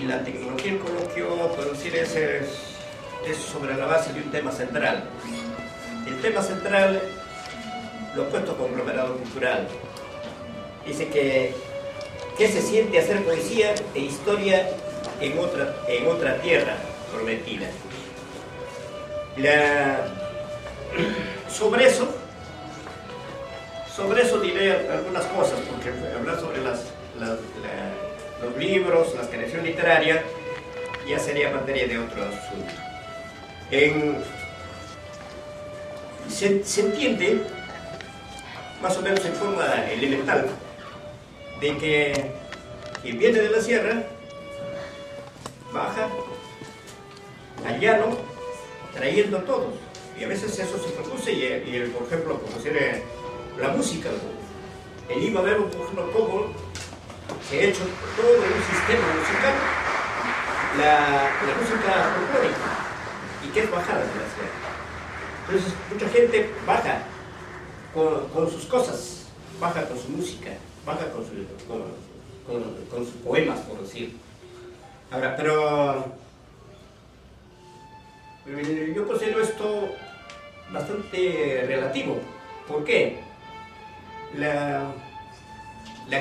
y la tecnología del coloquio, puedo decir, es sobre la base de un tema central. El tema central lo he puesto conglomerado cultural. Dice que ¿qué se siente hacer poesía e historia en otra tierra prometida? Sobre eso diré algunas cosas, porque hablar sobre los libros, la creación literaria, ya sería materia de otro asunto. Se entiende, más o menos en forma elemental, de que quien viene de la sierra baja al llano trayendo a todos, y a veces eso se produce, por ejemplo, como decir, la música, el Lima vemos, por ejemplo, cómo se ha hecho todo un sistema musical, la música folclórica, y que es bajada de la sierra. Entonces mucha gente baja con sus cosas, baja con su música, baja con sus poemas, por decir. Ahora, pero yo considero esto bastante relativo. ¿Por qué? La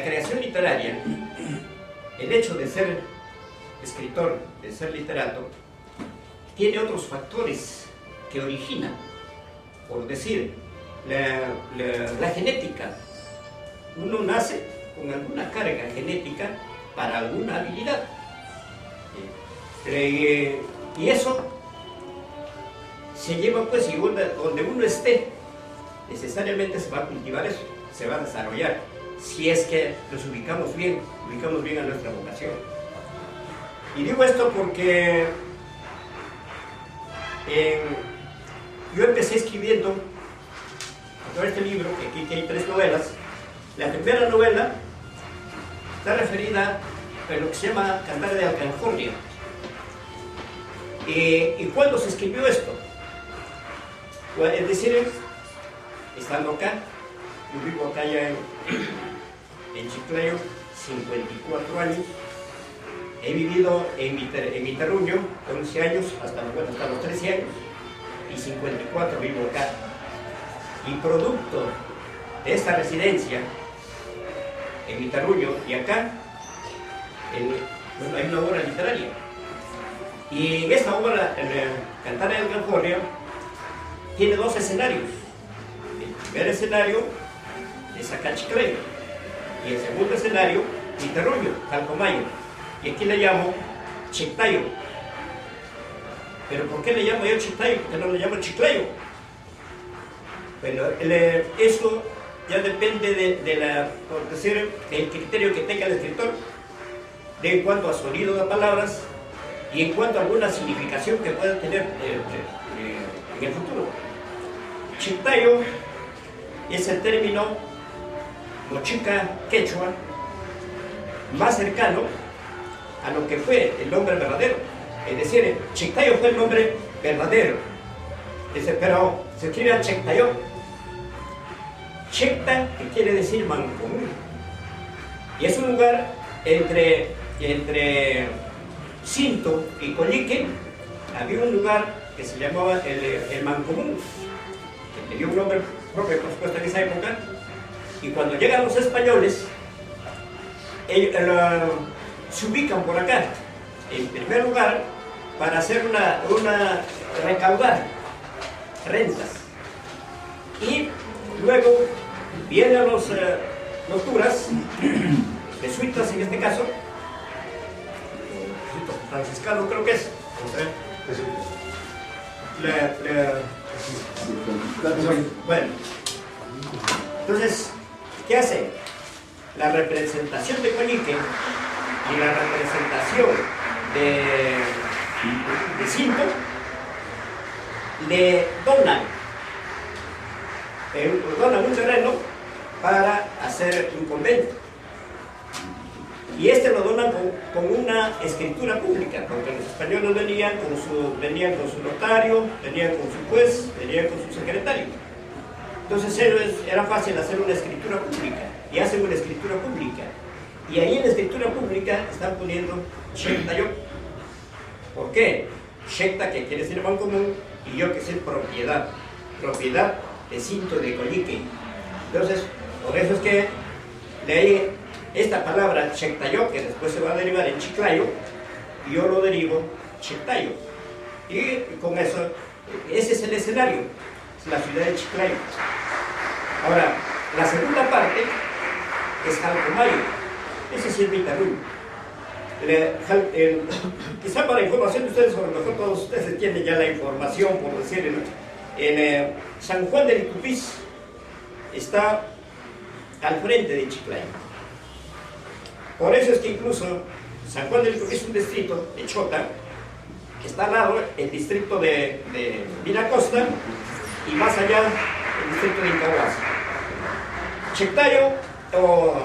creación literaria, el hecho de ser escritor, de ser literato, tiene otros factores que originan, por decir, la genética. Uno nace con alguna carga genética para alguna habilidad. Y eso se lleva, pues, y donde uno esté, necesariamente se va a cultivar eso, se va a desarrollar, si es que nos ubicamos bien a nuestra vocación. Y digo esto porque yo empecé escribiendo todo este libro, que aquí hay 3 novelas. La primera novela está referida a lo que se llama Cantar de Alcanfornia. ¿Y cuándo se escribió esto? Es decir, estando acá, yo vivo acá ya en Chiclayo, 54 años, he vivido en Viterruño 11 años, hasta los 13 años, y 54 vivo acá. Y producto de esta residencia en Viterruño y acá, hay una obra literaria. Y en esta obra, Cantar de Alcanfornia, tiene 2 escenarios. El primer escenario es acá Chiclayo, y el segundo escenario, Viterruño, Calcomayo. Y aquí le llamo Chiclayo. ¿Pero por qué le llamo yo Chiclayo? ¿Por qué no le llamo Chiclayo? Bueno, eso ya depende por decir, del criterio que tenga el escritor, en cuanto a sonido de palabras y en cuanto a alguna significación que pueda tener en el futuro. Chiclayo es el término mochica quechua más cercano a lo que fue el nombre verdadero. Es decir, Chiclayo fue el nombre verdadero. Dice, pero se escribe a Chiclayo. Checta, que quiere decir mancomún. Y es un lugar entre Cinto y Collique. Había un lugar que se llamaba el Mancomún, que tenía un nombre propio, por supuesto, en esa época. Y cuando llegan los españoles, ellos se ubican por acá, en primer lugar, para hacer recaudar rentas. Y luego vienen los turas, jesuitas en este caso, franciscano creo que es. Bueno, entonces, ¿qué hace? La representación de Collique y la representación de Cinto le donan un terreno para hacer un convento. Y lo donan con una escritura pública, porque los españoles venían con su notario, venían con su juez, venían con su secretario. Entonces era fácil hacer una escritura pública, y hacen una escritura pública. Y ahí en la escritura pública están poniendo Shektayo. ¿Por qué? Shekta, que quiere decir común, y yo que es propiedad. Propiedad de cinto de colique. Entonces, por eso es que de ahí esta palabra Shektayo, que después se va a derivar en Chiclayo, yo lo derivo Shektayo. Y con eso, ese es el escenario, es la ciudad de Chiclayo. Ahora, la segunda parte es Jalcomayo. Ese sí es mi terruño. Quizá para información de ustedes, a lo mejor todos ustedes tienen ya la información, por decir, en San Juan de Licupís está al frente de Chiclayo. Por eso es que incluso San Juan de Licupís es un distrito de Chota, que está al lado el distrito de Vinacosta y más allá el distrito de Incahuasi. Chiclayo o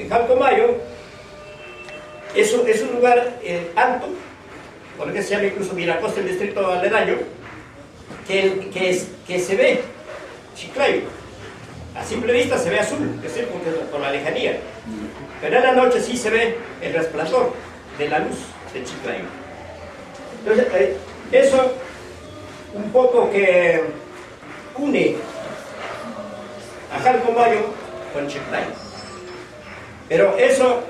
Jalcomayo es un lugar alto, por eso se llama incluso Vinacosta, el distrito aledaño, que se ve Chiclayo. A simple vista se ve azul, es decir, por la lejanía. Pero en la noche sí se ve el resplandor de la luz de Chiclayo. Entonces, eso un poco que une a Jalcomayo con Chiclayo. Pero eso,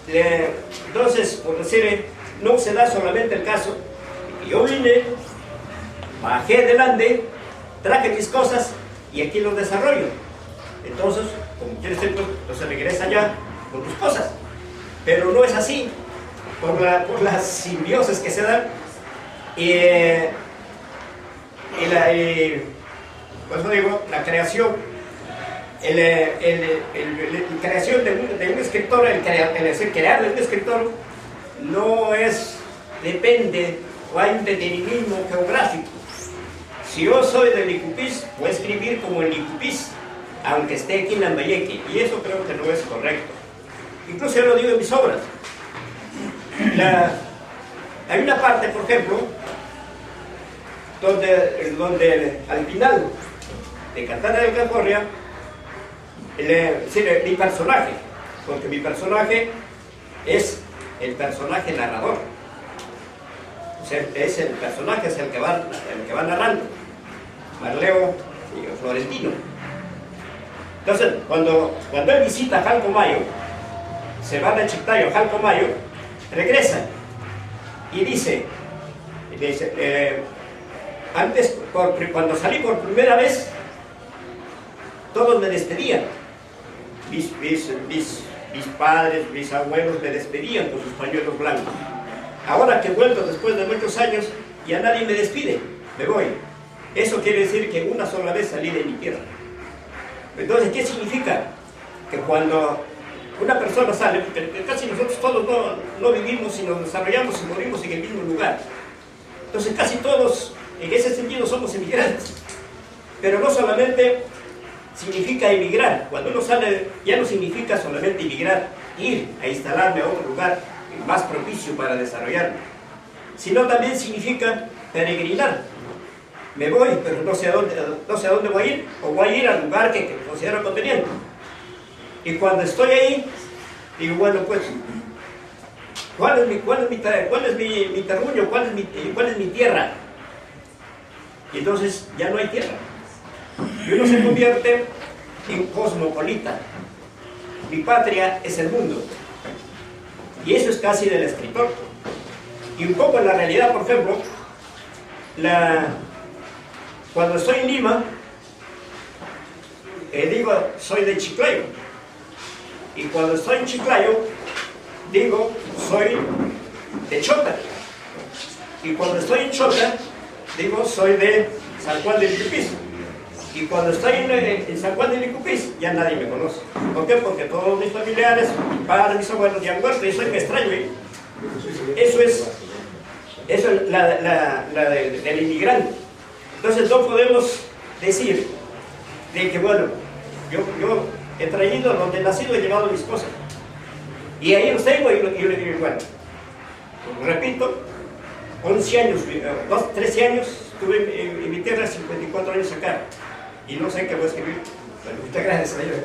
entonces, por decir, no se da solamente el caso de que yo vine, bajé del Ande, traje mis cosas y aquí los desarrollo. Entonces, como quieres decir, entonces regresa allá con tus cosas. Pero no es así, por las simbiosis que se dan. Por eso digo, la creación, la creación de un escritor, crear de un escritor, no es, depende, o hay un determinismo geográfico. Si yo soy de Licupís, voy a escribir como en Licupís, aunque esté aquí en Lambayeque, y eso creo que no es correcto. Incluso yo lo digo en mis obras. Hay una parte, por ejemplo, donde al final de Cantana del Cancorria, mi personaje, porque mi personaje es el personaje narrador. O sea, es el personaje, es el que va narrando. Marleo y Florentino. Entonces, cuando él visita Jalcomayo, se va de Chiclayo a Jalcomayo, regresa y dice antes, cuando salí por primera vez, todos me despedían. Mis padres, mis abuelos me despedían con sus pañuelos blancos. Ahora que he vuelto después de muchos años, ya nadie me despide, me voy. Eso quiere decir que una sola vez salí de mi tierra. Entonces, ¿qué significa? Que cuando una persona sale, porque casi nosotros todos no vivimos y nos desarrollamos y morimos en el mismo lugar. Entonces, casi todos, en ese sentido, somos emigrantes. Pero no solamente significa emigrar. Cuando uno sale, ya no significa solamente emigrar, ir a instalarme a otro lugar más propicio para desarrollarme, sino también significa peregrinar. Me voy, pero no sé a dónde voy a ir, o voy a ir al lugar que considero conveniente. Y cuando estoy ahí, digo, bueno, pues, ¿cuál es mi terruño? ¿Cuál es mi tierra? Y entonces ya no hay tierra. Y uno se convierte en cosmopolita. Mi patria es el mundo. Y eso es casi del escritor. Y un poco en la realidad, por ejemplo, cuando estoy en Lima, digo, soy de Chiclayo. Y cuando estoy en Chiclayo, digo, soy de Chota. Y cuando estoy en Chota, digo, soy de San Juan de Licupís. Y cuando estoy en San Juan de Licupís, ya nadie me conoce. ¿Por qué? Porque todos mis familiares, mis padres, mis abuelos ya han muerto y soy un extraño. Eso es del inmigrante. Entonces no podemos decir de que, bueno, yo he traído donde he nacido, he llevado mis cosas. Y ahí los tengo y yo le digo, bueno, repito, 11 años, 13 años estuve en mi tierra, 54 años acá. Y no sé qué voy a escribir. Bueno, muchas gracias, señor.